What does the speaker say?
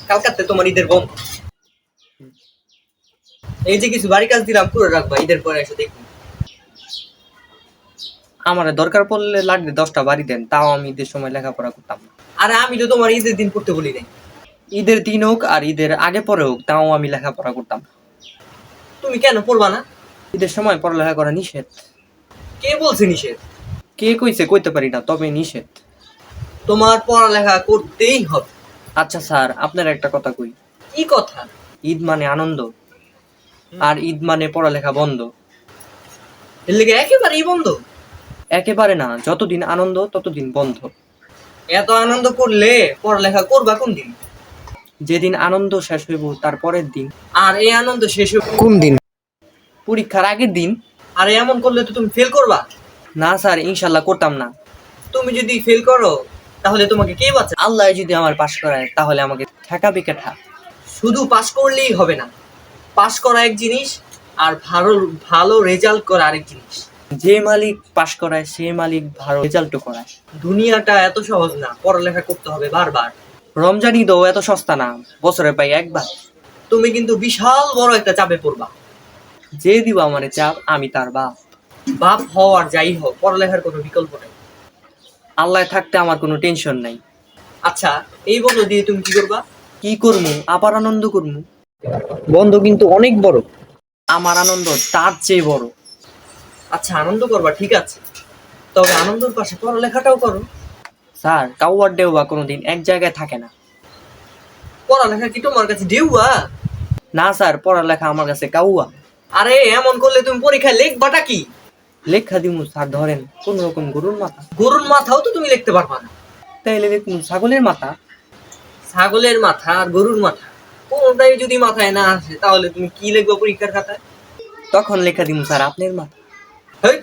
কালকাতে তোমার ঈদের বন্ধ। এই যে কিছু বাড়ি কাজ দিলাম পুরো রাখবা, ঈদের পরে এসে দেখুন। আমার দরকার পড়লে লাগবে 10টা বাড়ি দেন, তাও আমি ঈদের সময় লেখাপড়া করতাম না। আরে আমি তো তোমার ঈদের দিন পড়তে বলি নাই। ঈদের দিন হোক আর ঈদের আগে পরে হোক, তাও আমি লেখাপড়া করতাম না। তুমি কেন পড়বা না? ঈদের সময় পড়ালেখা করা নিষেধ। কে বলছে নিষেধ? কে কইছে কইতে পারি না, তবে নিষেধ। তোমার পড়ালেখা করতেই হবে। আচ্ছা স্যার, আপনার একটা কথা কই। কি কথা? ঈদ মানে আনন্দ, আর ঈদ মানে পড়ালেখা বন্ধ। এর লেগে একেবারেই বন্ধ? একেবারে না, যতদিন আনন্দ ততদিন বন্ধ। এত আনন্দ করলে পড়ালেখা করবা কোন দিন? যেদিন আনন্দ শেষ হইব তার পরের দিন। আর এই আনন্দ শেষ হবে কোন দিন? পরীক্ষার আগের দিন। আর এমন করলে তো তুমি ফেল করবা। না স্যার, ইনশাল্লাহ করতাম না। তুমি যদি ফেল করো তাহলে তোমাকে কে বাঁচাবে? আল্লাহ যদি আমার পাশ করায় তাহলে আমাকে ঠেকাবে কেঠা। শুধু পাস করলেই হবে না, পাস করা এক জিনিস আর ভালো ভালো রেজাল্ট করা আরেক জিনিস। যে মালিক পাশ করায় সে মালিক ভালো রেজাল্টও করায়। দুনিয়াটা এত সহজ না, পড়ালেখা করতে হবে বারবার। রমজান ঈদও এত সস্তা না, বছরে পাই একবার। তুমি কিন্তু বিশাল বড় একটা চাপে পড়বা। যে দিব আমারে চাপ আমি তার বাপ। বাপ হও আর যাই হও, পড়ালেখার কোনো বিকল্প নেই। আল্লাহ থাকতে আমার কোনো টেনশন নাই। আচ্ছা, এই বন্ধ দিয়ে তুমি কি করবা? কি করমু? আবার আনন্দ করমু। বন্ধ কিন্তু অনেক বড়। আমার আনন্দ তার চেয়ে বড়। আচ্ছা, আনন্দ করবা ঠিক আছে, তবে আনন্দের পাশে পড়ালেখাটাও করো। স্যার, কাউয়ার ডেউবা কোনোদিন এক জায়গায় থাকে না। পড়ালেখা কি তোমার কাছে ঢেউয়া? না স্যার, পড়ালেখা আমার কাছে কাউয়া। আরে এমন করলে তুমি পরীক্ষায় লিখবাটা কি? লেখা দিমু স্যার, ধরেন কোন রকম গরুর মাথা। গরুর মাথাও তো তুমি লিখতে পারবা না। তাইলে দেখুন ছাগলের মাথা। ছাগলের মাথা আর গরুর মাথা কোনটাই যদি মাথায় না আসে তাহলে তুমি কি লিখবা পরীক্ষার খাতায়? তখন লেখা দিমু স্যার আপনার মাথা। হেই,